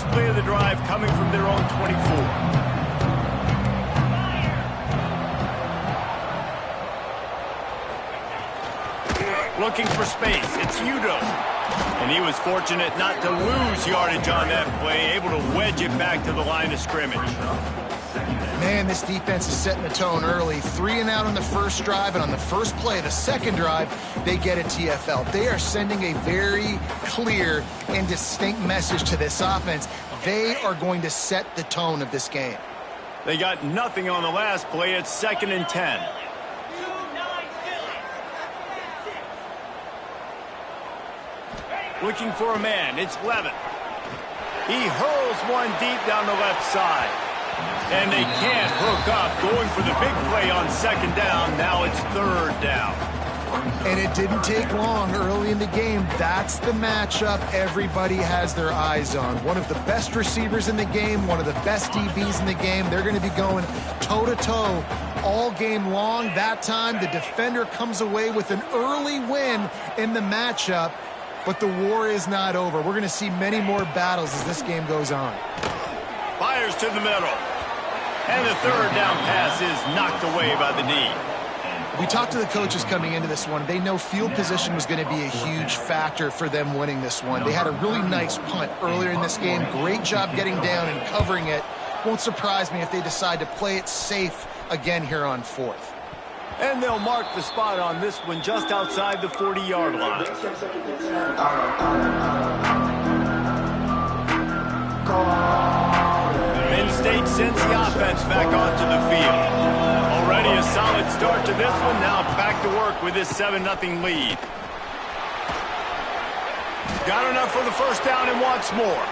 first play of the drive coming from their own 24. Looking for space. It's Udo. And he was fortunate not to lose yardage on that play, able to wedge it back to the line of scrimmage. Man, this defense is setting the tone early. 3 and out on the first drive, and on the first play of the second drive, they get a TFL. They are sending a very clear and distinct message to this offense. They are going to set the tone of this game. They got nothing on the last play. It's 2nd and 10. Looking for a man. It's Levin. He hurls one deep down the left side. And they can't hook up. Going for the big play on 2nd down. Now it's 3rd down. And it didn't take long early in the game. That's the matchup everybody has their eyes on. One of the best receivers in the game, one of the best DBs in the game. They're going to be going toe-to-toe all game long. That time, the defender comes away with an early win in the matchup. But the war is not over. We're going to see many more battles as this game goes on. Fires to the middle. And the 3rd down pass is knocked away by the D. We talked to the coaches coming into this one. They know field position was going to be a huge factor for them winning this one. They had a really nice punt earlier in this game. Great job getting down and covering it. Won't surprise me if they decide to play it safe again here on 4th. And they'll mark the spot on this one just outside the 40-yard line. Penn State sends the offense back onto the field. Already a solid start to this one. Now back to work with this 7-0 lead. Got enough for the first down and wants more.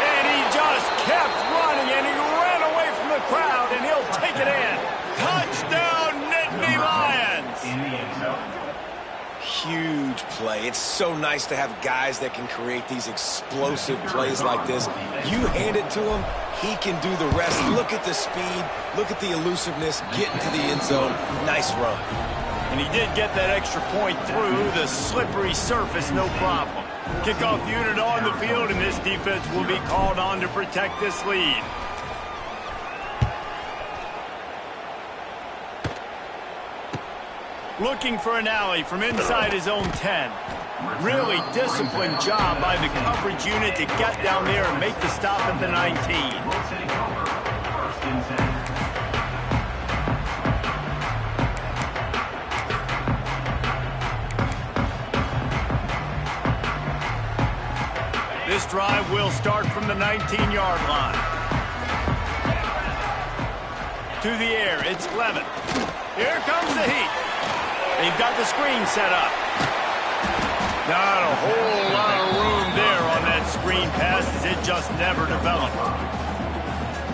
And he just kept running, and he ran away from the crowd, and he'll take it in. Touchdown, Nittany Lions! Huge play. It's so nice to have guys that can create these explosive plays like this. You hand it to him, he can do the rest. Look at the speed. Look at the elusiveness. Get into the end zone. Nice run. And he did get that extra point through the slippery surface, no problem. Kickoff unit on the field, and this defense will be called on to protect this lead. Looking for an alley from inside his own 10. Really disciplined job by the coverage unit to get down there and make the stop at the 19. This drive will start from the 19-yard line. To the air, it's Levin. Here comes the heat. They've got the screen set up. Not a whole lot of room there on that screen pass, as it just never developed.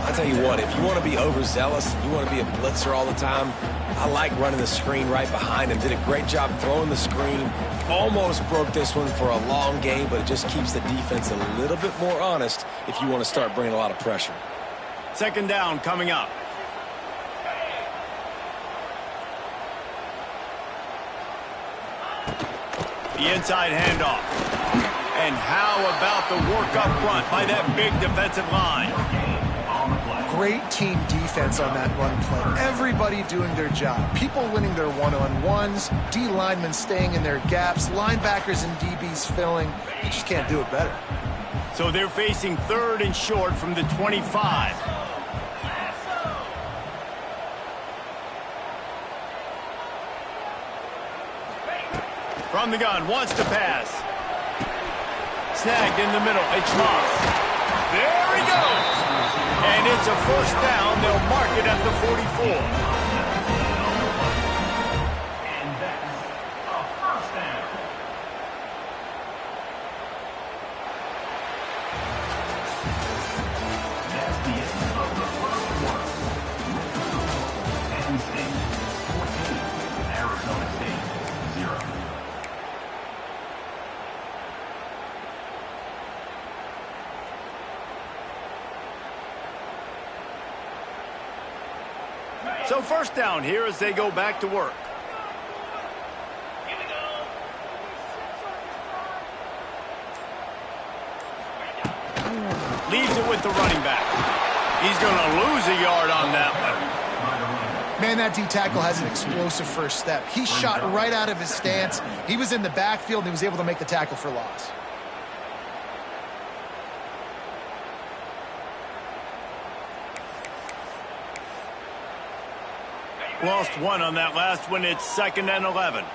I'll tell you what, if you want to be overzealous, you want to be a blitzer all the time, I like running the screen right behind him. Did a great job throwing the screen. Almost broke this one for a long game, but it just keeps the defense a little bit more honest if you want to start bringing a lot of pressure. 2nd down coming up. The inside handoff. And how about the work up front by that big defensive line? Great team defense on that run play. Everybody doing their job. People winning their one-on-ones, D linemen staying in their gaps, linebackers and DBs filling. You just can't do it better. So they're facing 3rd and short from the 25. From the gun, wants to pass. Snagged in the middle, it's Moss. There he goes! And it's a 1st down. They'll mark it at the 44. So 1st down here as they go back to work. Leaves it with the running back. He's going to lose a yard on that one. Man, that D-tackle has an explosive first step. He shot right out of his stance. He was in the backfield, and he was able to make the tackle for loss. Lost one on that last one. It's 2nd and 11.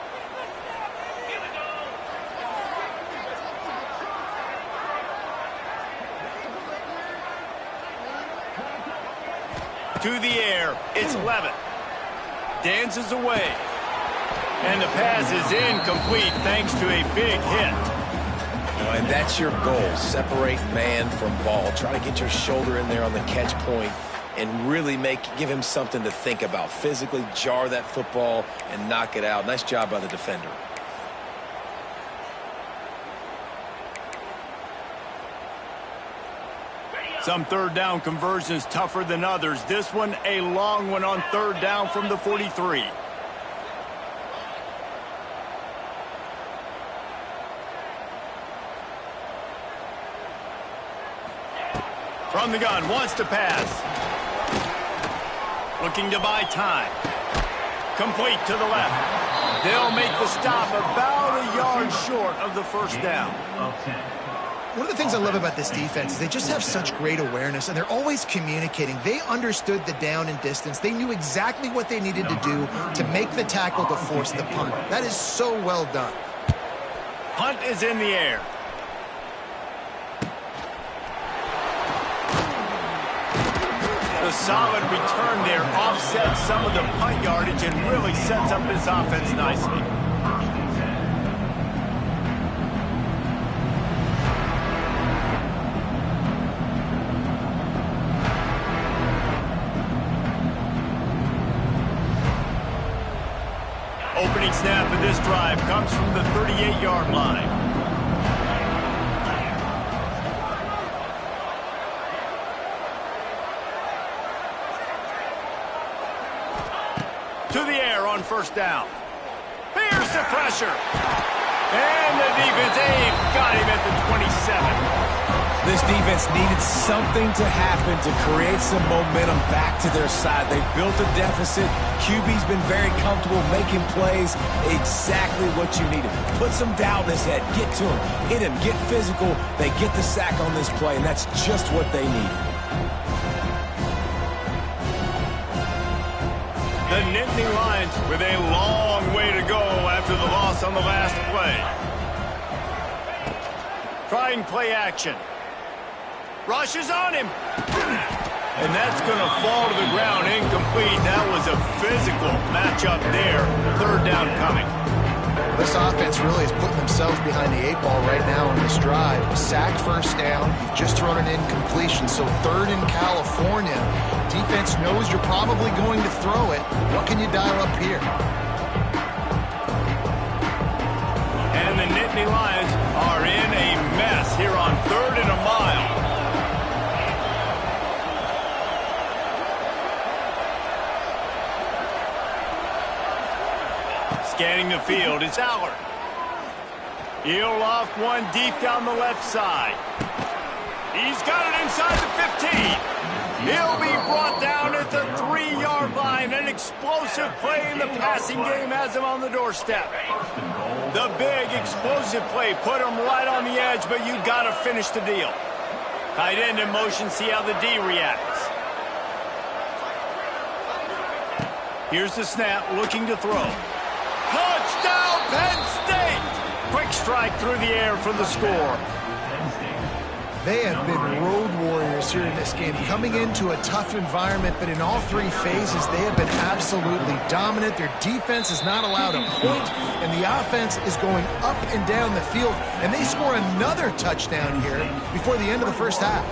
To the air, it's Levitt. Dances away. And the pass is incomplete thanks to a big hit. And that's your goal. Separate man from ball. Try to get your shoulder in there on the catch point and really give him something to think about. Physically jar that football and knock it out. Nice job by the defender. Some third down conversions tougher than others. This one, a long one on 3rd down from the 43. From the gun, wants to pass. Looking to buy time. Complete to the left. They'll make the stop about a yard short of the first down. One of the things I love about this defense is they just have such great awareness, and they're always communicating. They understood the down and distance. They knew exactly what they needed to do to make the tackle to force the punt. That is so well done. Punt is in the air. The solid return there offsets some of the punt yardage and really sets up this offense nicely. Opening snap of this drive comes from the 38-yard line. To the air on 1st down. Here's the pressure. And the defense got him at the 27. This defense needed something to happen to create some momentum back to their side. They built a deficit. QB's been very comfortable making plays. Exactly what you needed. Put some doubt in his head. Get to him. Hit him. Get physical. They get the sack on this play, and that's just what they need. The Nittany Lions with a long way to go after the loss on the last play. Trying play action. Rushes on him. And that's going to fall to the ground incomplete. That was a physical matchup there. 3rd down coming. This offense really is putting themselves behind the 8 ball right now on this drive. Sack 1st down. You've just thrown an incompletion. So 3rd in California. Defense knows you're probably going to throw it. What can you dial up here? And the Nittany Lions are in a mess here on 3rd and a mile. Scanning the field, it's Allard. He'll loft one deep down the left side. He's got it inside the 15. He'll be brought down at the 3-yard line. An explosive play in the passing game has him on the doorstep. The big explosive play put him right on the edge, but you got to finish the deal. Tight end in motion, see how the D reacts. Here's the snap, looking to throw. Touchdown, Penn State! Quick strike through the air for the score. They have been road warriors here in this game, coming into a tough environment, but in all 3 phases, they have been absolutely dominant. Their defense is not allowed a point, and the offense is going up and down the field, and they score another touchdown here before the end of the first half.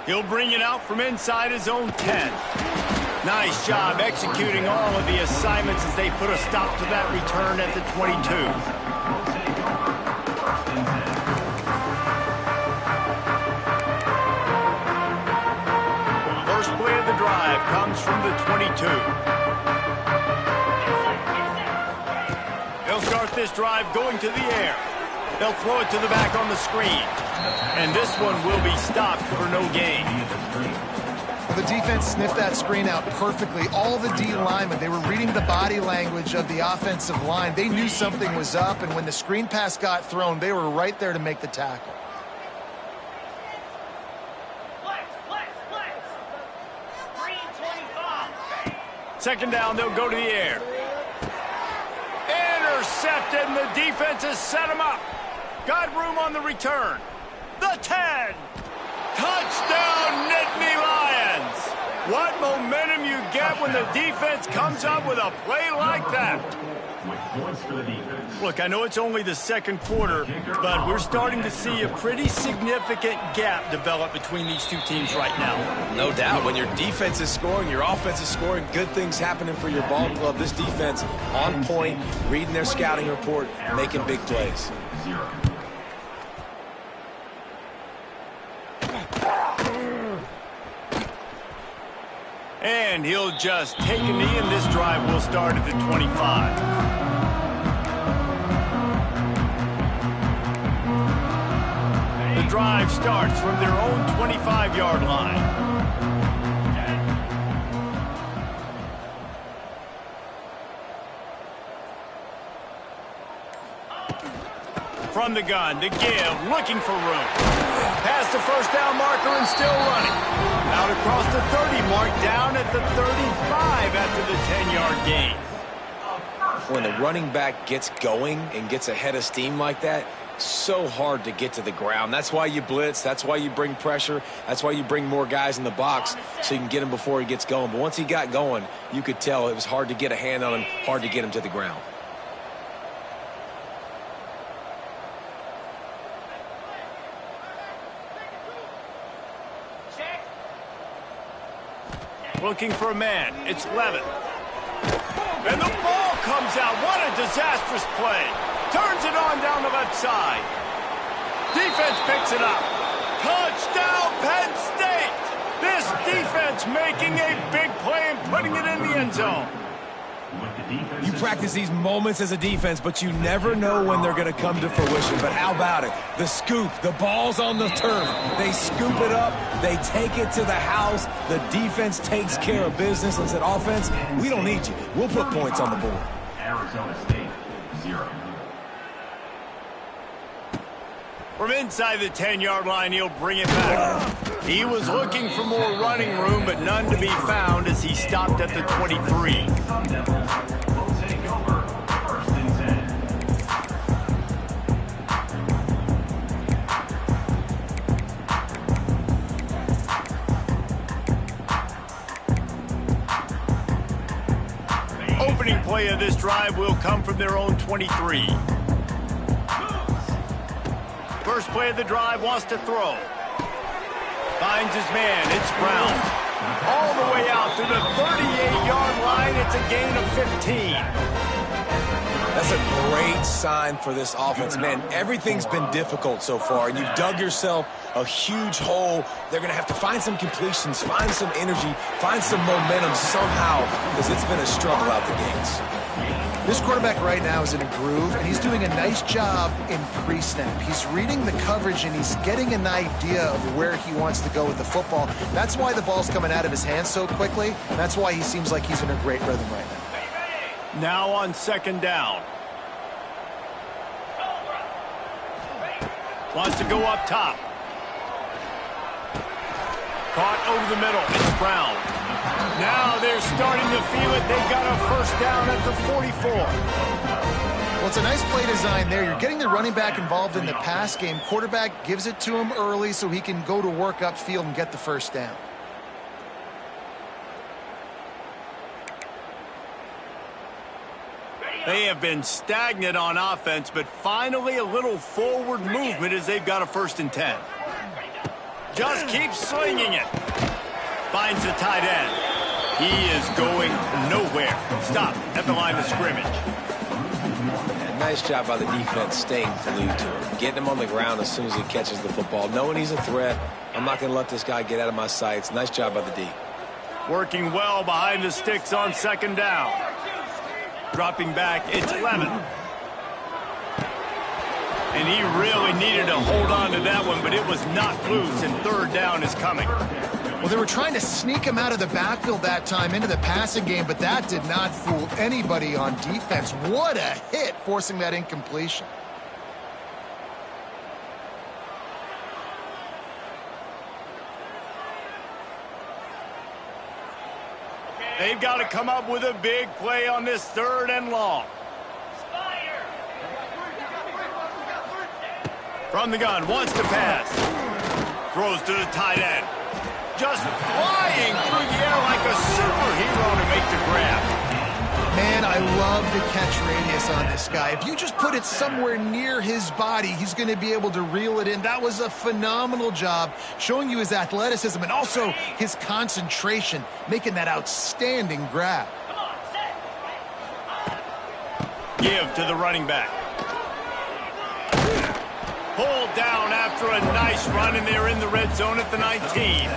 He'll bring it out from inside his own 10. Nice job executing all of the assignments as they put a stop to that return at the 22. First play of the drive comes from the 22. this drive going to the air. They'll throw it to the back on the screen. And this one will be stopped for no gain. The defense sniffed that screen out perfectly. All the D linemen, they were reading the body language of the offensive line. They knew something was up, and when the screen pass got thrown, they were right there to make the tackle. Second down, they'll go to the air. Intercepted, and the defense has set him up. Got room on the return. The 10. Touchdown, Nittany Lions. What momentum you get when the defense comes up with a play like that. Look, I know it's only the second quarter, but we're starting to see a pretty significant gap develop between these two teams right now. No doubt. When your defense is scoring, your offense is scoring, good things happening for your ball club. This defense on point, reading their scouting report, making big plays. And he'll just take a knee, and this drive will start at the 25. The drive starts from their own 25-yard line. From the gun, the give, looking for room. Past the first down marker and still running. Out across the 30 mark, down at the 35 after the 10-yard gain. When the running back gets going and gets ahead of steam like that, so hard to get to the ground. That's why you blitz. That's why you bring pressure. That's why you bring more guys in the box so you can get him before he gets going. But once he got going, you could tell it was hard to get a hand on him, hard to get him to the ground. Looking for a man. It's Levin. And the ball comes out. What a disastrous play. Turns it on down the left side. Defense picks it up. Touchdown, Penn State. This defense making a big play and putting it in the end zone. You practice these moments as a defense, but you never know when they're going to come to fruition. But how about it? The scoop, the ball's on the turf. They scoop it up. They take it to the house. The defense takes care of business and said, offense, we don't need you. We'll put points on the board. Arizona State, 0. From inside the 10-yard line, he'll bring it back. He was looking for more running room, but none to be found as he stopped at the 23. Opening play of this drive will come from their own 23. First play of the drive, wants to throw. Finds his man, it's Brown. All the way out to the 38-yard line, it's a gain of 15. That's a great sign for this offense. Man, everything's been difficult so far, and you've dug yourself a huge hole. They're going to have to find some completions, find some energy, find some momentum somehow, because it's been a struggle out the gates. This quarterback right now is in a groove, and he's doing a nice job in pre-snap. He's reading the coverage, and he's getting an idea of where he wants to go with the football. That's why the ball's coming out of his hands so quickly, and that's why he seems like he's in a great rhythm right now. Now on second down. Wants to go up top. Caught over the middle. It's Brown. Now they're starting to feel it. They've got a first down at the 44. Well, it's a nice play design there. You're getting the running back involved in the pass game. Quarterback gives it to him early so he can go to work upfield and get the first down. They have been stagnant on offense, but finally a little forward movement as they've got a 1st and 10. Just keeps slinging it. Finds the tight end. He is going nowhere. Stop at the line of scrimmage. And nice job by the defense staying glued to him. Getting him on the ground as soon as he catches the football. Knowing he's a threat. I'm not going to let this guy get out of my sights. Nice job by the D. Working well behind the sticks on second down. Dropping back, it's Levin. And he really needed to hold on to that one, but it was not loose, and third down is coming. Well, they were trying to sneak him out of the backfield that time into the passing game, but that did not fool anybody on defense. What a hit, forcing that incompletion. They've got to come up with a big play on this third and long. From the gun, wants to pass. Throws to the tight end. Just flying through the air like a superhero to make the grab. Man, I love the catch radius on this guy. If you just put it somewhere near his body, he's going to be able to reel it in. That was a phenomenal job, showing you his athleticism and also his concentration, making that outstanding grab. Give to the running back. Pulled down after a nice run, and they're in the red zone at the 19.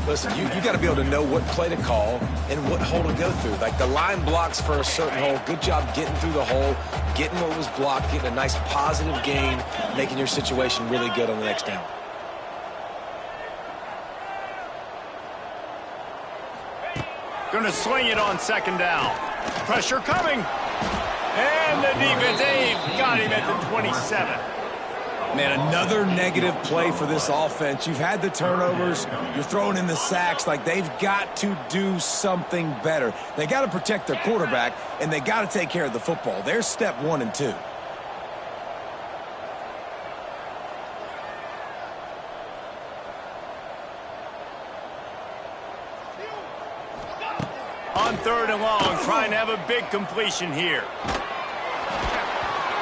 Listen, you got to be able to know what play to call and what hole to go through. Like the line blocks for a certain hole. Good job getting through the hole, getting what was blocked, getting a nice positive gain, making your situation really good on the next down. Going to swing it on second down. Pressure coming. And the defense, they've got him at the 27. Man, another negative play for this offense. You've had the turnovers. You're throwing in the sacks. Like, they've got to do something better. They got to protect their quarterback, and they got to take care of the football. There's step 1 and 2. On third and long, trying to have a big completion here.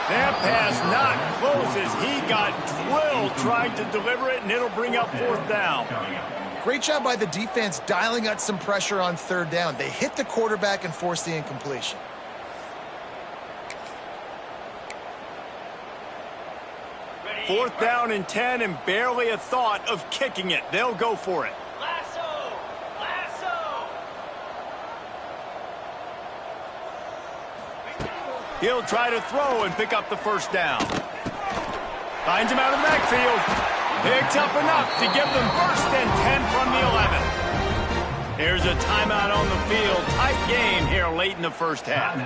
That pass not close as he got drilled trying to deliver it, and it'll bring up fourth down. Great job by the defense dialing up some pressure on third down. They hit the quarterback and forced the incompletion. Fourth down and 10, and barely a thought of kicking it. They'll go for it. He'll try to throw and pick up the first down. Finds him out of the backfield. Picks up enough to give them first and 10 from the 11. Here's a timeout on the field. Tight game here late in the first half.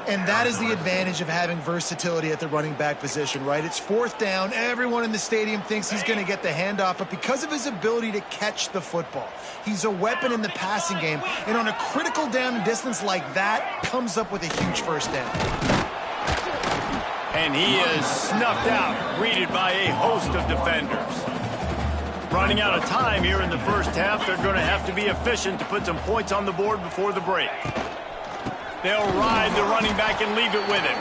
And that is the advantage of having versatility at the running back position, right? It's fourth down. Everyone in the stadium thinks he's going to get the handoff, but because of his ability to catch the football, he's a weapon in the passing game. And on a critical down and distance like that, comes up with a huge first down. And he is snuffed out, greeted by a host of defenders. Running out of time here in the first half, they're going to have to be efficient to put some points on the board before the break. They'll ride the running back and leave it with him.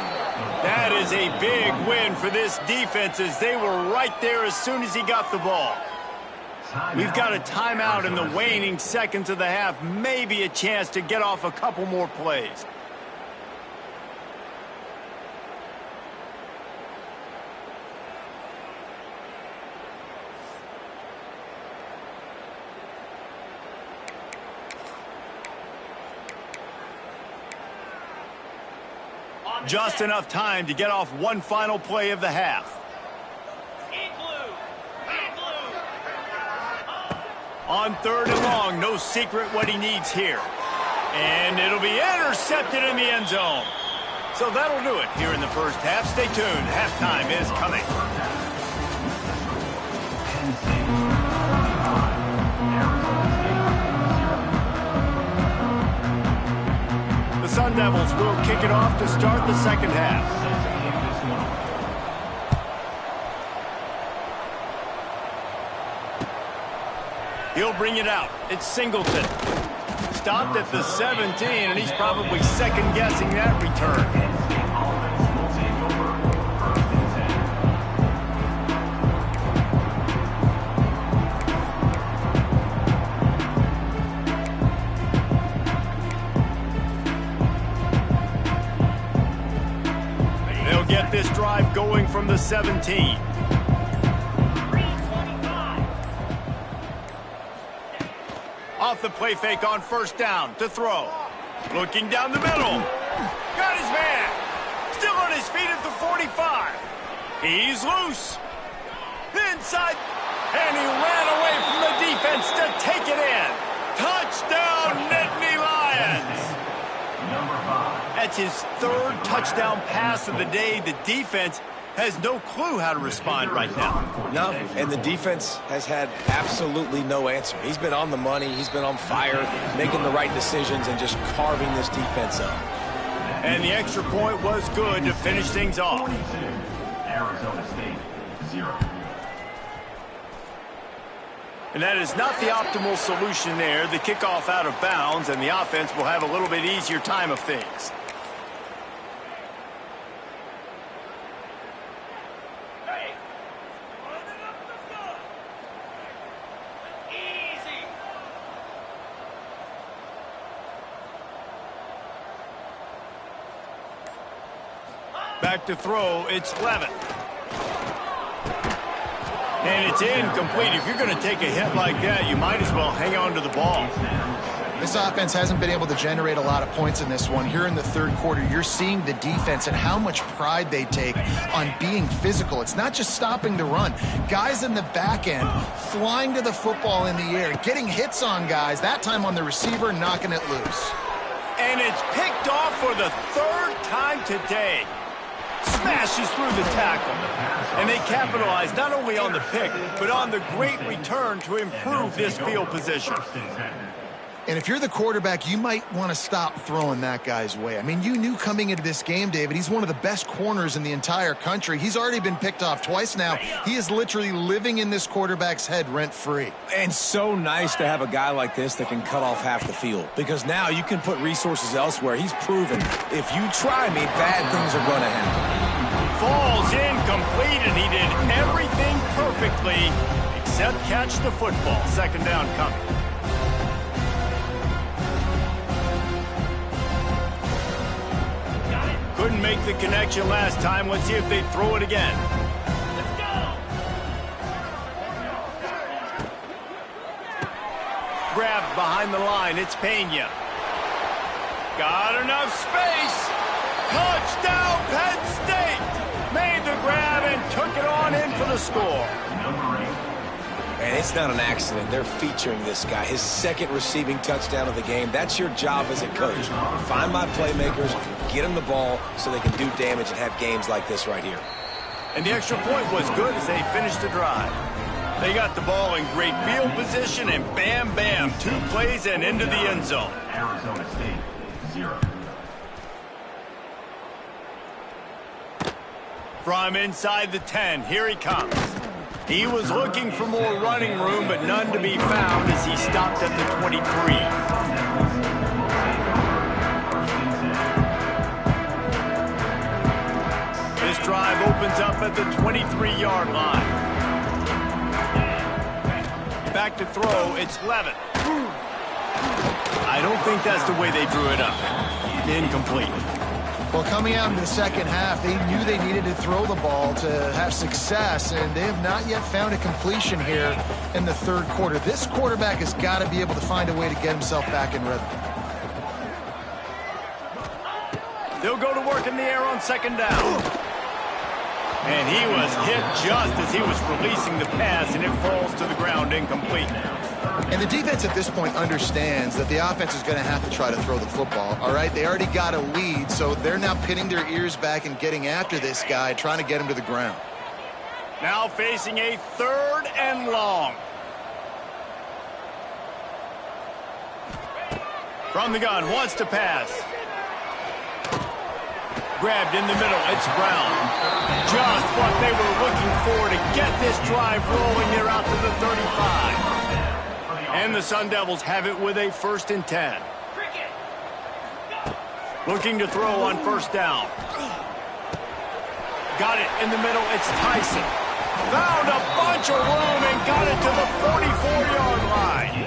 That is a big win for this defense, as they were right there as soon as he got the ball. We've got a timeout in the waning seconds of the half, maybe a chance to get off a couple more plays. Just enough time to get off one final play of the half. On third and long, no secret what he needs here. And it'll be intercepted in the end zone. So that'll do it here in the first half. Stay tuned. Halftime is coming. The Sun Devils will kick it off to start the second half. He'll bring it out. It's Singleton. Stopped at the 17, and he's probably second-guessing that return. They'll get this drive going from the 17. Off the play fake on first down to throw. Looking down the middle. Got his man. Still on his feet at the 45. He's loose. Inside. And he ran away from the defense to take it in. Touchdown, Nittany Lions. That's his third touchdown pass of the day. The defense has no clue how to respond right now. No, and the defense has had absolutely no answer. He's been on the money. He's been on fire, making the right decisions and just carving this defense up. And the extra point was good to finish things off. Arizona State, 0. And that is not the optimal solution there. The kickoff out of bounds, and the offense will have a little bit easier time of things. Back to throw, it's Levin. And it's incomplete. If you're going to take a hit like that, you might as well hang on to the ball. This offense hasn't been able to generate a lot of points in this one. Here in the third quarter, you're seeing the defense and how much pride they take on being physical. It's not just stopping the run. Guys in the back end flying to the football in the air, getting hits on guys, that time on the receiver, knocking it loose. And it's picked off for the third time today. Smashes through the tackle. And they capitalize not only on the pick, but on the great return to improve this field position. And if you're the quarterback, you might want to stop throwing that guy's way. I mean, you knew coming into this game, David, he's one of the best corners in the entire country. He's already been picked off twice now. He is literally living in this quarterback's head rent-free. And so nice to have a guy like this that can cut off half the field, because now you can put resources elsewhere. He's proven if you try me, bad things are going to happen. Falls incomplete, and he did everything perfectly except catch the football. Second down coming. Couldn't make the connection last time. Let's see if they throw it again. Let's go! Grabbed behind the line. It's Pena. Got enough space. Touchdown, Penn State! Made the grab and took it on in for the score. And it's not an accident. They're featuring this guy. His second receiving touchdown of the game. That's your job as a coach. Find my playmakers, get them the ball so they can do damage and have games like this right here. And the extra point was good as they finished the drive. They got the ball in great field position, and bam, bam, 2 plays and into the end zone. Arizona State, 0. From inside the 10, here he comes. He was looking for more running room, but none to be found as he stopped at the 23. This drive opens up at the 23-yard line. Back to throw, it's Levin. I don't think that's the way they drew it up. Incomplete. Well, coming out into the second half, they knew they needed to throw the ball to have success, and they have not yet found a completion here in the third quarter. This quarterback has got to be able to find a way to get himself back in rhythm. They'll go to work in the air on second down. And he was hit just as he was releasing the pass, and it falls to the ground incomplete. And the defense at this point understands that the offense is going to have to try to throw the football, all right? They already got a lead, so they're now pinning their ears back and getting after this guy, trying to get him to the ground. Now facing a 3rd and long. From the gun, wants to pass. Grabbed in the middle, it's Brown. Just what they were looking for to get this drive rolling. They're out to the 35. And the Sun Devils have it with a 1st and 10. Looking to throw on first down. Got it in the middle, it's Tyson. Found a bunch of room and got it to the 44-yard line.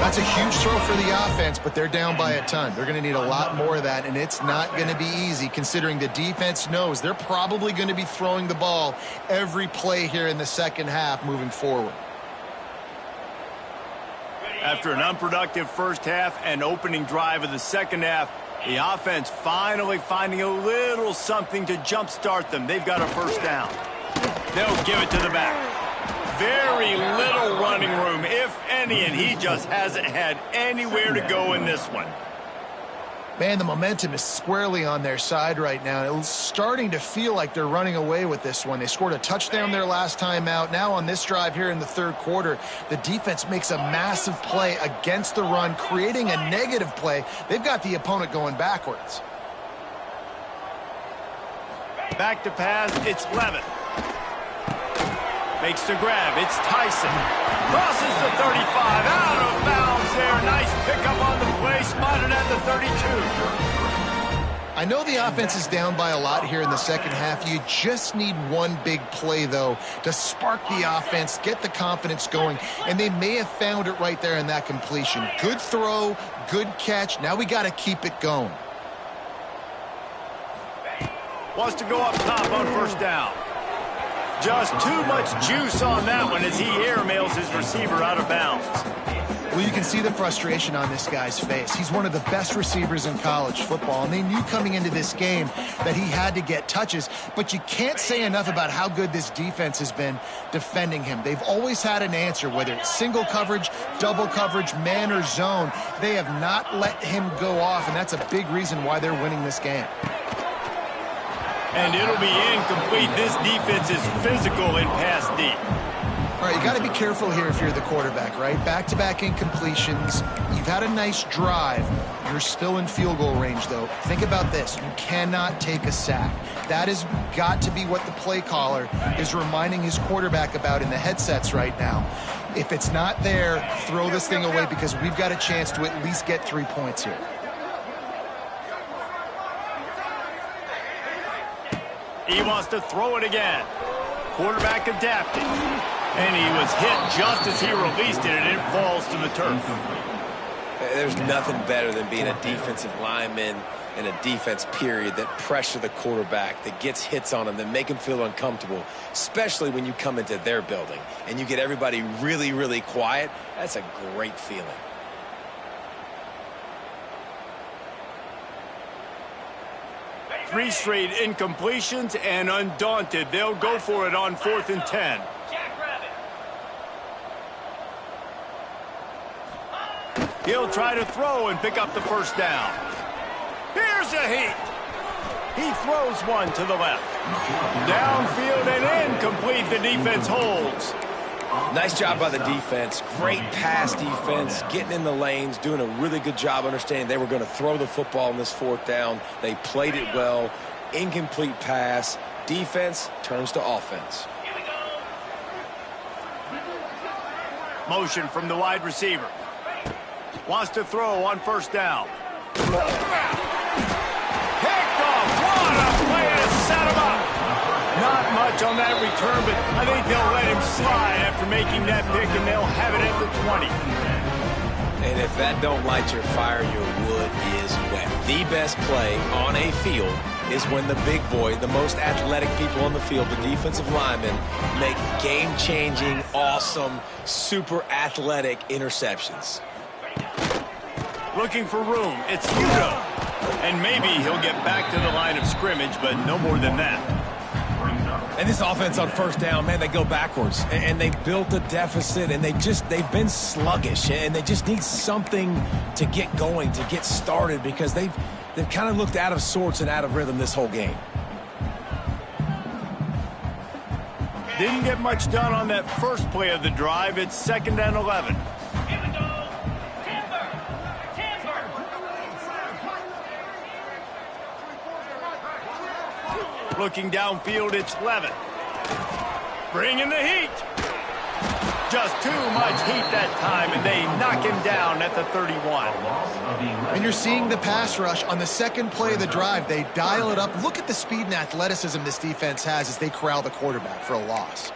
That's a huge throw for the offense, but they're down by a ton. They're going to need a lot more of that, and it's not going to be easy considering the defense knows they're probably going to be throwing the ball every play here in the second half moving forward. After an unproductive first half and opening drive of the second half, The offense finally finding a little something to jumpstart them. They've got a first down. They'll give it to the back. Very little running room, if any, and he just hasn't had anywhere to go in this one. Man, the momentum is squarely on their side right now. It's starting to feel like they're running away with this one. They scored a touchdown their last time out. Now on this drive here in the third quarter, the defense makes a massive play against the run, creating a negative play. They've got the opponent going backwards. Back to pass, it's Levin. Makes the grab, it's Tyson. Crosses the 35, out of bounds there. Nice pickup on the play, spotted at the 32. I know the offense is down by a lot here in the second half. You just need one big play, though, to spark the offense, get the confidence going, and they may have found it right there in that completion. Good throw, good catch. Now we got to keep it going. Wants to go up top on first down. Just too much juice on that one as he airmails his receiver out of bounds. Well, you can see the frustration on this guy's face. He's one of the best receivers in college football, and they knew coming into this game that he had to get touches, but you can't say enough about how good this defense has been defending him. They've always had an answer, whether it's single coverage, double coverage, man or zone. They have not let him go off, and that's a big reason why they're winning this game. And it'll be incomplete. This defense is physical in pass deep. All right, you got to be careful here if you're the quarterback, right? Back-to-back incompletions. You've had a nice drive. You're still in field goal range, though. Think about this. You cannot take a sack. That has got to be what the play caller is reminding his quarterback about in the headsets right now. If it's not there, throw this thing away because we've got a chance to at least get 3 points here. He wants to throw it again. Quarterback adapting. And he was hit just as he released it, and it falls to the turf. There's nothing better than being a defensive lineman and a defense period that pressure the quarterback, that gets hits on him, that make him feel uncomfortable, especially when you come into their building and you get everybody really, really quiet. That's a great feeling. Three straight incompletions, and undaunted, they'll go for it on 4th and 10. He'll try to throw and pick up the first down. Here's a heat. He throws one to the left. Downfield and incomplete. The defense holds. Nice job by the defense. Great pass defense, getting in the lanes, doing a really good job understanding they were going to throw the football on this 4th down. They played it well. Incomplete pass. Defense turns to offense. Motion from the wide receiver. Wants to throw on first down. Picked off. What a play to set him up. Not much on that return, but I think they'll let him slide after making that pick, and they'll have it at the 20. And if that don't light your fire, your wood is wet. The best play on a field is when the big boy, the most athletic people on the field, the defensive linemen, make game-changing, awesome, super athletic interceptions. Looking for room. It's Udo. And maybe he'll get back to the line of scrimmage, but no more than that. And this offense on first down, man, they go backwards. And they built a deficit, and they've been sluggish. And they just need something to get going, to get started, because they've kind of looked out of sorts and out of rhythm this whole game. Didn't get much done on that first play of the drive. It's 2nd and 11. Looking downfield, it's Levin. Bringing the heat. Just too much heat that time, and they knock him down at the 31. And you're seeing the pass rush on the second play of the drive. They dial it up. Look at the speed and athleticism this defense has as they corral the quarterback for a loss.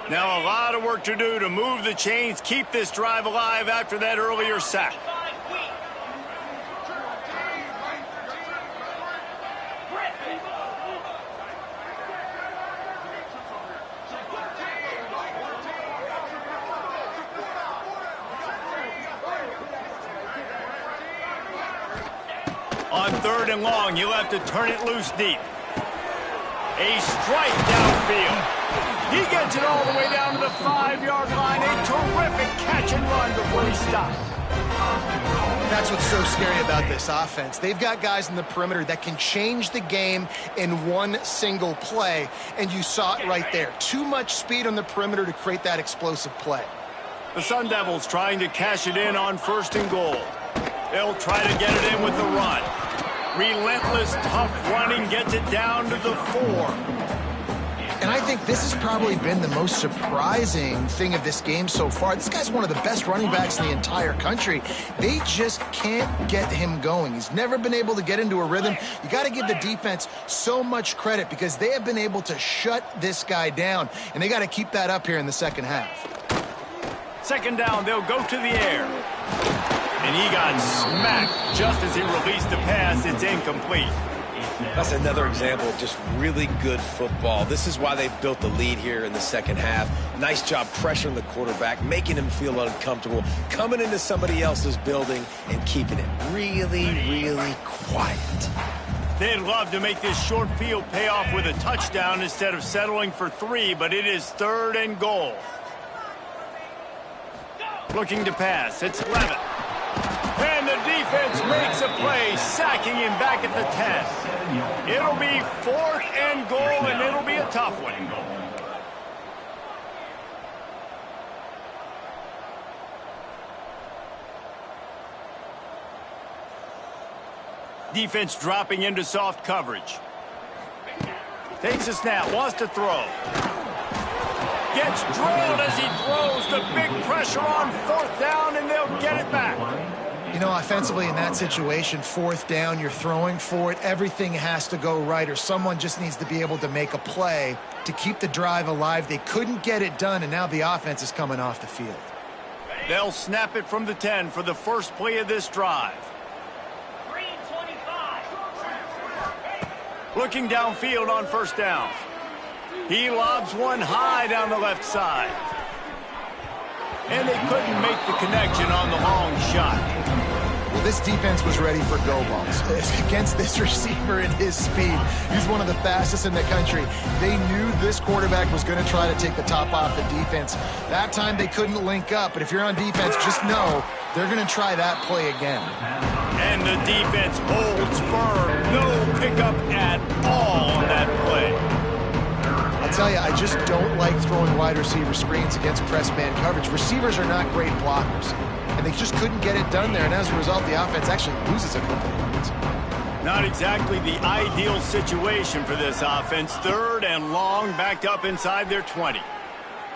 Now a lot of work to do to move the chains, keep this drive alive after that earlier sack. On 3rd and long, you'll have to turn it loose deep. A strike downfield. He gets it all the way down to the 5-yard line. A terrific catch and run before he stops. That's what's so scary about this offense. They've got guys in the perimeter that can change the game in one single play, and you saw it right there. Too much speed on the perimeter to create that explosive play. The Sun Devils trying to cash it in on 1st and goal. They'll try to get it in with the run. Relentless, tough running gets it down to the 4. And I think this has probably been the most surprising thing of this game so far. This guy's one of the best running backs in the entire country. They just can't get him going. He's never been able to get into a rhythm. You got to give the defense so much credit because they have been able to shut this guy down, and they got to keep that up here in the second half. 2nd down, they'll go to the air. And he got smacked just as he released the pass. It's incomplete. That's another example of just really good football. This is why they built the lead here in the second half. Nice job pressuring the quarterback, making him feel uncomfortable, coming into somebody else's building and keeping it really, really quiet. They'd love to make this short field pay off with a touchdown instead of settling for 3, but it is 3rd and goal. Looking to pass. It's Levitt. And the defense makes a play, sacking him back at the 10. It'll be 4th and goal, and it'll be a tough one. Defense dropping into soft coverage. Takes a snap, wants to throw. Gets drilled as he throws. The big pressure on 4th down, and they'll get it back. You know, offensively in that situation, 4th down, you're throwing for it. Everything has to go right, or someone just needs to be able to make a play to keep the drive alive. They couldn't get it done, and now the offense is coming off the field. They'll snap it from the 10 for the first play of this drive. Looking downfield on 1st down. He lobs one high down the left side. And they couldn't make the connection on the long shot. Well, this defense was ready for go balls. Against this receiver and his speed, he's one of the fastest in the country. They knew this quarterback was going to try to take the top off the defense. That time they couldn't link up, but if you're on defense, just know they're going to try that play again. And the defense holds firm. No pickup at all on that play. I'll tell you, I just don't like throwing wide receiver screens against press man coverage. Receivers are not great blockers, and they just couldn't get it done there, and as a result, the offense actually loses a couple of yards. Not exactly the ideal situation for this offense. 3rd and long, backed up inside their 20.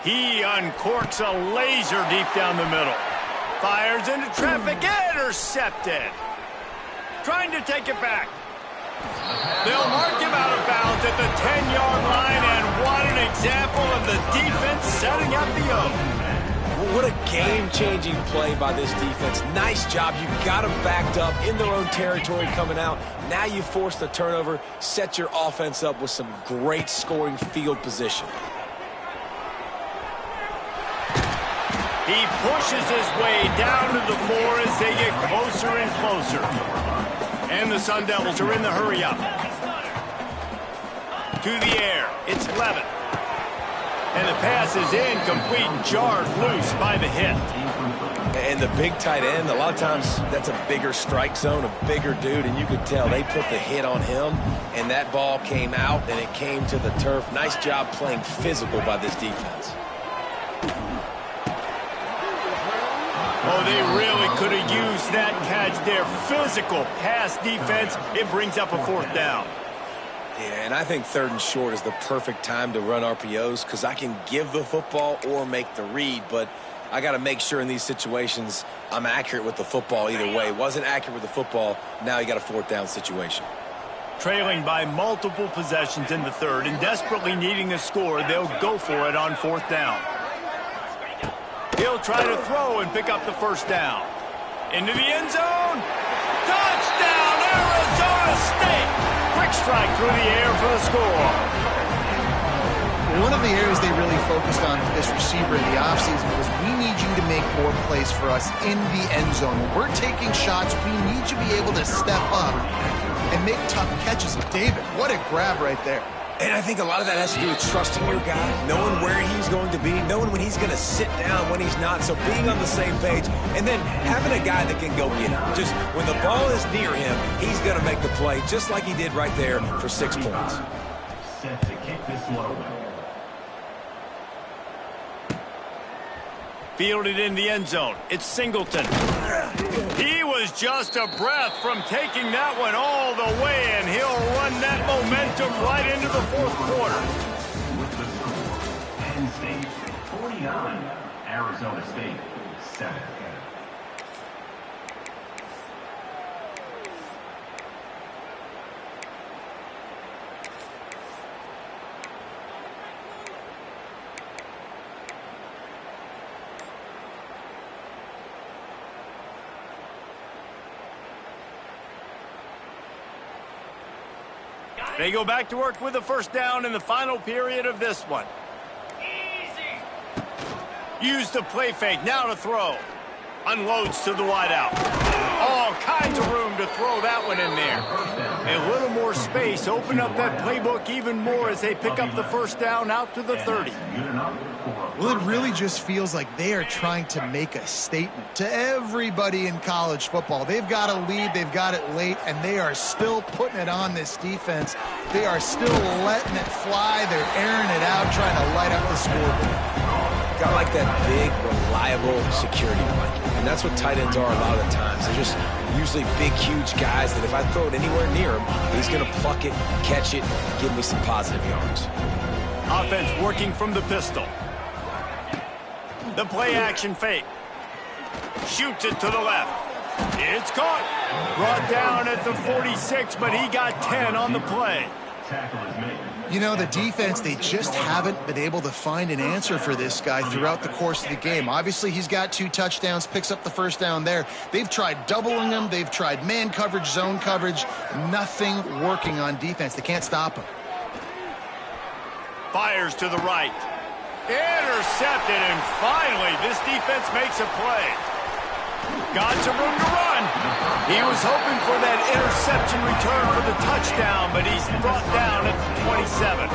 He uncorks a laser deep down the middle. Fires into traffic, intercepted. Trying to take it back. They'll mark him out of bounds at the 10-yard line, and what an example of the defense setting up the O. Well, what a game-changing play by this defense. Nice job. You got them backed up in their own territory coming out. Now you force the turnover, set your offense up with some great scoring field position. He pushes his way down to the 4 as they get closer and closer. And the Sun Devils are in the hurry-up. To the air, it's Levitt. And the pass is incomplete, jarred loose by the hit. And the big tight end, a lot of times that's a bigger strike zone, a bigger dude, and you could tell they put the hit on him, and that ball came out, and it came to the turf. Nice job playing physical by this defense. Oh, they really could have used that catch there. Physical pass defense. It brings up a 4th down. Yeah, and I think 3rd and short is the perfect time to run RPOs because I can give the football or make the read, but I got to make sure in these situations I'm accurate with the football either way. Wasn't accurate with the football, now you got a 4th down situation. Trailing by multiple possessions in the 3rd and desperately needing the score, they'll go for it on 4th down. He'll try to throw and pick up the 1st down. Into the end zone. Touchdown, Arizona State. Quick strike through the air for the score. One of the areas they really focused on this receiver in the offseason was we need you to make more plays for us in the end zone. When we're taking shots, we need you to be able to step up and make tough catches. David, what a grab right there. And I think a lot of that has to do with trusting your guy, knowing where he's going to be, knowing when he's going to sit down, when he's not, so being on the same page, and then having a guy that can go get him. Just when the ball is near him, he's going to make the play, just like he did right there for 6 points. Set to kick this one away. Fielded in the end zone. It's Singleton. He was just a breath from taking that one all the way, and he'll run that momentum right into the fourth quarter. With the score, Penn State 49, Arizona State 7. They go back to work with a first down in the final period of this one. Use the play fake, now to throw. Unloads to the wideout. All kinds of room to throw that one in there. A little more space, open up that playbook even more as they pick up the first down out to the 30. Well, it really just feels like they are trying to make a statement to everybody in college football. They've got a lead, they've got it late, and they are still putting it on this defense. They are still letting it fly. They're airing it out, trying to light up the scoreboard. Got like that big, reliable security blanket. And that's what tight ends are a lot of the times. They're just usually big, huge guys that if I throw it anywhere near him, he's going to pluck it, catch it, give me some positive yards. Offense working from the pistol. The play action fake. Shoots it to the left. It's caught. Brought down at the 46, but he got 10 on the play. Tackle is made. You know, the defense, they just haven't been able to find an answer for this guy throughout the course of the game. Obviously, he's got 2 touchdowns, picks up the first down there. They've tried doubling him. They've tried man coverage, zone coverage. Nothing working on defense. They can't stop him. Fires to the right. Intercepted, and finally, this defense makes a play. Got some room to run. He was hoping for that interception return for the touchdown, but he's brought down at the 27.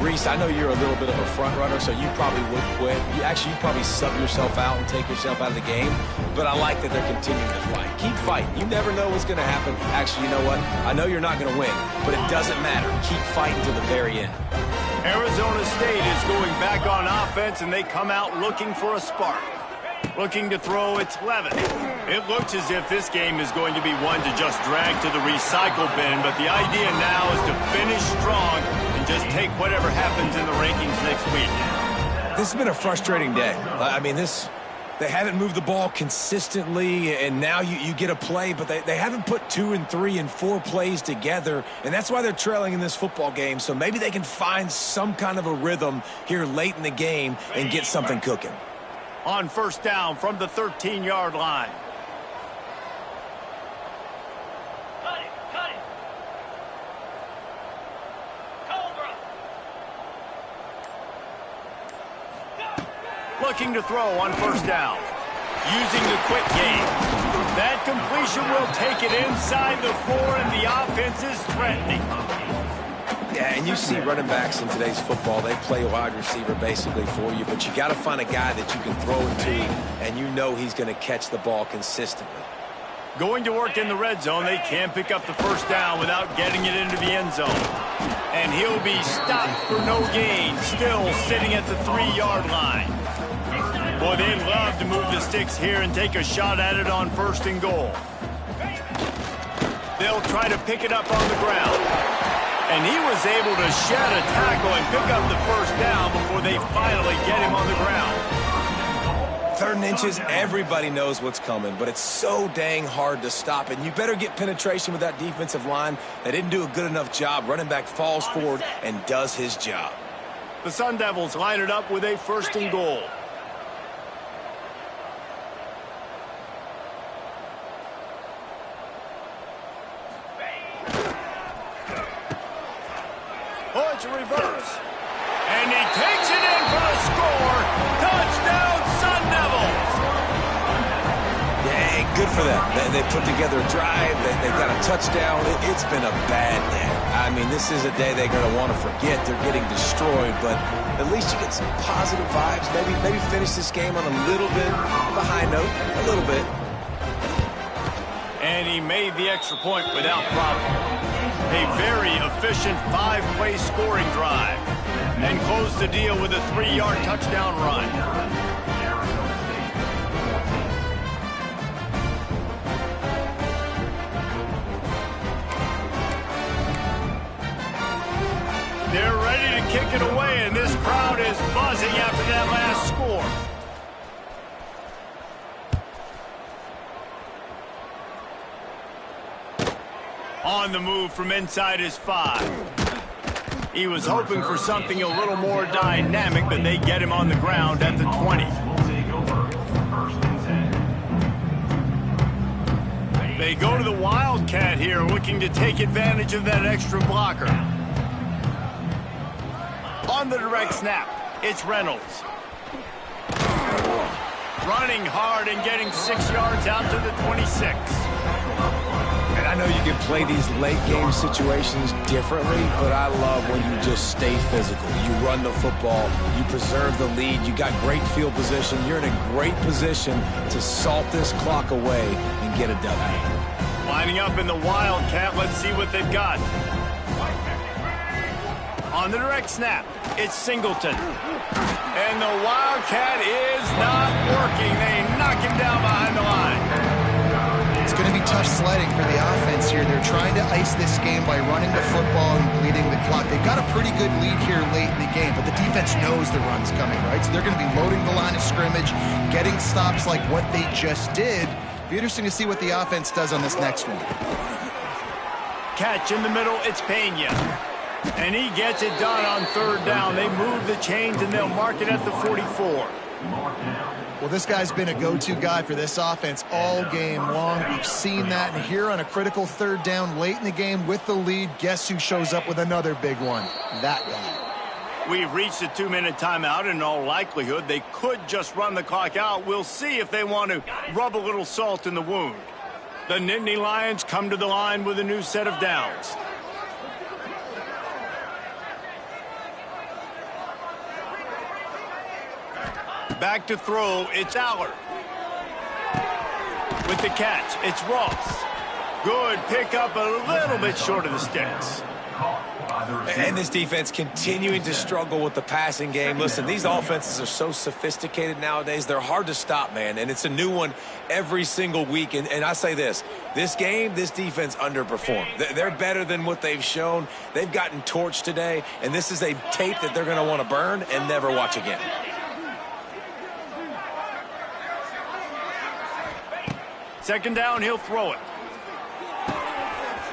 Reese, I know you're a little bit of a front runner, so you probably would quit. You'd probably sub yourself out and take yourself out of the game. But I like that they're continuing to fight. Keep fighting. You never know what's going to happen. Actually, you know what? I know you're not going to win, but it doesn't matter. Keep fighting to the very end. Arizona State is going back on offense, and they come out looking for a spark. Looking to throw, it's Levin. It looks as if this game is going to be one to just drag to the recycle bin, but the idea now is to finish strong and just take whatever happens in the rankings next week. This has been a frustrating day. I mean, they haven't moved the ball consistently, and now you get a play, but they haven't put 2 and 3 and 4 plays together, and that's why they're trailing in this football game. So maybe they can find some kind of a rhythm here late in the game and get something cooking. On first down from the 13-yard line. Cut it. Cobra. Looking to throw on first down. Using the quick game. That completion will take it inside the 4, and the offense is threatening. Yeah, and you see running backs in today's football, they play wide receiver basically for you, but you got to find a guy that you can throw it to, and you know he's going to catch the ball consistently. Going to work in the red zone, they can't pick up the first down without getting it into the end zone. And he'll be stopped for no gain, still sitting at the 3-yard line. Boy, they love to move the sticks here and take a shot at it on first and goal. They'll try to pick it up on the ground. And he was able to shed a tackle and pick up the first down before they finally get him on the ground. 3rd and inches, everybody knows what's coming, but it's so dang hard to stop. And you better get penetration with that defensive line. They didn't do a good enough job. Running back falls forward and does his job. The Sun Devils line it up with a first and goal. Oh, it's a reverse. And he takes it in for the score. Touchdown, Sun Devils. Yeah, good for them. They put together a drive. They got a touchdown. It's been a bad day. I mean, this is a day they're going to want to forget. They're getting destroyed, but at least you get some positive vibes. Maybe finish this game on a little bit of a high note, a little bit. And he made the extra point without problem. A very efficient 5-play scoring drive. And closed the deal with a 3-yard touchdown run. They're ready to kick it away, and this crowd is buzzing after that last score. On the move from inside his 5. He was hoping for something a little more dynamic, but they get him on the ground at the 20. They go to the Wildcat here, looking to take advantage of that extra blocker. On the direct snap, it's Reynolds. Running hard and getting 6 yards out to the 26. And I know you can play these late game situations differently, but I love when you just stay physical. You run the football, you preserve the lead, you got great field position. You're in a great position to salt this clock away and get a W. Lining up in the Wildcat, let's see what they've got. On the direct snap, it's Singleton. And the Wildcat is not working. They knock him down behind the line. It's going to be tough sledding for the offense here. They're trying to ice this game by running the football and bleeding the clock. They've got a pretty good lead here late in the game, but the defense knows the run's coming, right? So they're going to be loading the line of scrimmage, getting stops like what they just did. Be interesting to see what the offense does on this next one. Catch in the middle, it's Pena. And he gets it done on 3rd down. They move the chains, and they'll mark it at the 44. Well, this guy's been a go-to guy for this offense all game long. We've seen that, and here on a critical 3rd down late in the game with the lead, guess who shows up with another big one? That guy. We've reached a 2-minute timeout, and in all likelihood, they could just run the clock out. We'll see if they want to rub a little salt in the wound. The Nittany Lions come to the line with a new set of downs. Back to throw, it's Allard. With the catch, it's Ross. Good pickup, a little bit short of the sticks. And this defense continuing to struggle with the passing game. Listen, these offenses are so sophisticated nowadays. They're hard to stop, man. And it's a new one every single week. And I say this game, this defense underperformed. They're better than what they've shown. They've gotten torched today. And this is a tape that they're going to want to burn and never watch again. Second down, he'll throw it.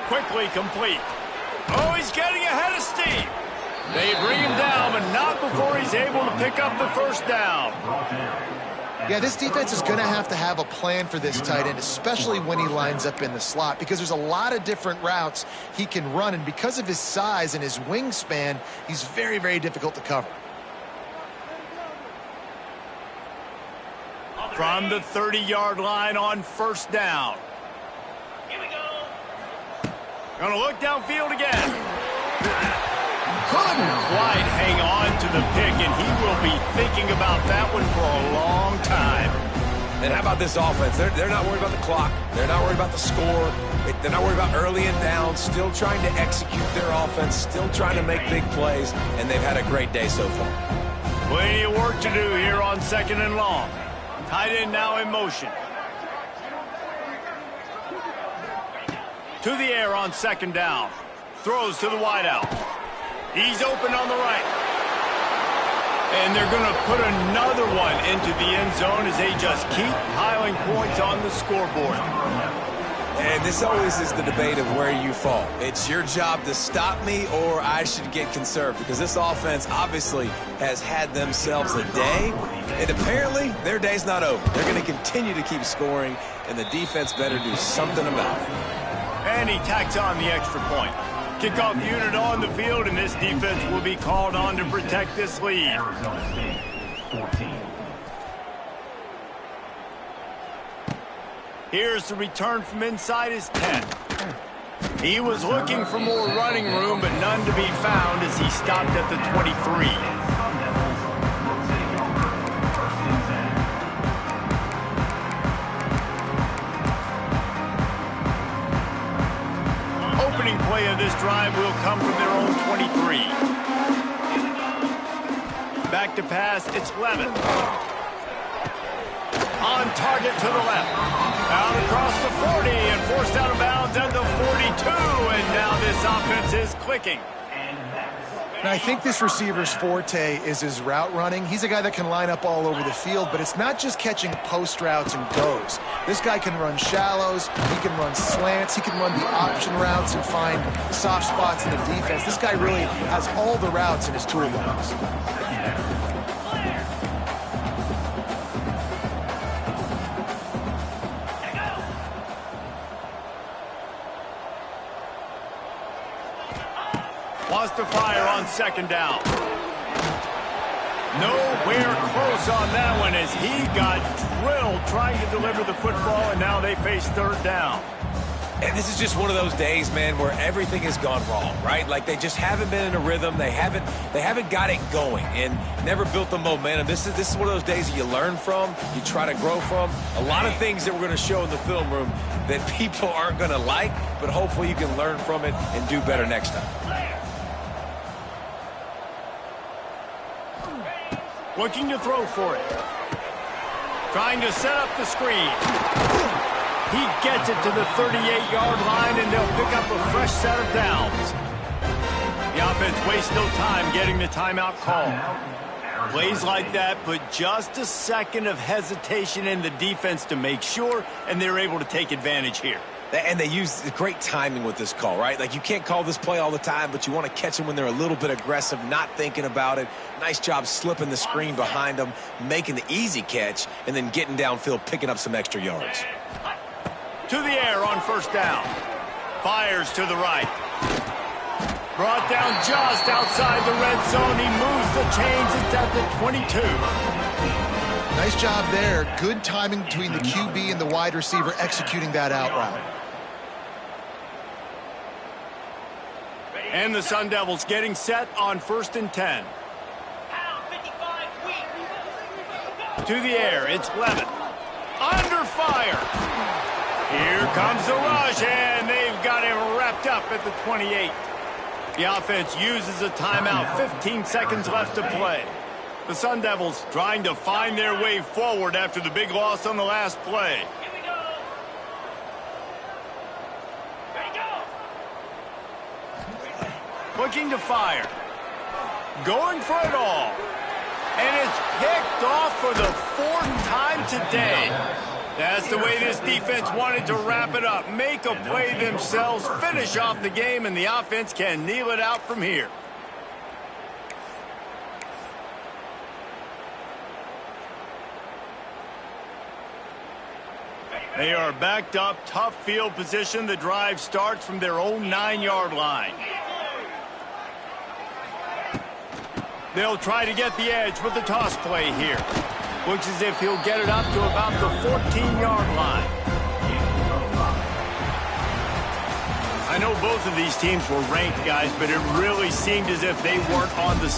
Quickly complete. Oh, he's getting ahead of steam. They bring him down, but not before he's able to pick up the 1st down. Yeah, this defense is going to have a plan for this tight end, especially when he lines up in the slot, because there's a lot of different routes he can run, and because of his size and his wingspan, he's very, very difficult to cover. From the 30-yard line on 1st down. Here we go. Gonna look downfield again. Couldn't quite hang on to the pick, and he will be thinking about that one for a long time. And how about this offense? They're not worried about the clock. They're not worried about the score. They're not worried about early and down. Still trying to execute their offense. Still trying to make big plays, and they've had a great day so far. Plenty of work to do here on 2nd and long. Tight end now in motion. To the air on 2nd down. Throws to the wideout. He's open on the right. And they're going to put another one into the end zone as they just keep piling points on the scoreboard. And this always is the debate of where you fall. It's your job to stop me, or I should get conserved, because this offense obviously has had themselves a day, and apparently their day's not over. They're going to continue to keep scoring, and the defense better do something about it. And he tacks on the extra point. Kickoff unit on the field, and this defense will be called on to protect this lead. Arizona State, 14. Here's the return from inside his 10. He was looking for more running room, but none to be found as he stopped at the 23. Opening play of this drive will come from their own 23. Back to pass, it's Levin. On target to the left. Out across the 40 and forced out of bounds at the 42. And now this offense is clicking. And I think this receiver's forte is his route running. He's a guy that can line up all over the field, but it's not just catching post routes and goes. This guy can run shallows, he can run slants, he can run the option routes and find soft spots in the defense. This guy really has all the routes in his toolbox. Wants to fire on second down. Nowhere close on that one as he got drilled trying to deliver the football, and now they face third down. And this is just one of those days, man, where everything has gone wrong, right? Like they just haven't been in a rhythm. They haven't got it going and never built the momentum. This is one of those days that you learn from, you try to grow from. A lot of things that we're going to show in the film room that people aren't going to like, but hopefully you can learn from it and do better next time. Looking to throw for it. Trying to set up the screen. He gets it to the 38-yard line, and they'll pick up a fresh set of downs. The offense wastes no time getting the timeout call. Plays like that put just a second of hesitation in the defense to make sure, and they're able to take advantage here. And they use great timing with this call, right? Like, you can't call this play all the time, but you want to catch them when they're a little bit aggressive, not thinking about it. Nice job slipping the screen behind them, making the easy catch, and then getting downfield, picking up some extra yards. To the air on first down. Fires to the right. Brought down just outside the red zone. He moves the chains. It's at the 22. Nice job there. Good timing between the QB and the wide receiver executing that out route. And the Sun Devils getting set on 1st and 10. To the air, it's Levin. Under fire. Here comes the rush, and they've got him wrapped up at the 28. The offense uses a timeout, 15 seconds left to play. The Sun Devils trying to find their way forward after the big loss on the last play. Looking to fire. Going for it all. And it's picked off for the 4th time today. That's the way this defense wanted to wrap it up. Make a play themselves, finish off the game, and the offense can kneel it out from here. They are backed up, tough field position. The drive starts from their own 9-yard line. They'll try to get the edge with the toss play here. Looks as if he'll get it up to about the 14-yard line. I know both of these teams were ranked, guys, but it really seemed as if they weren't on the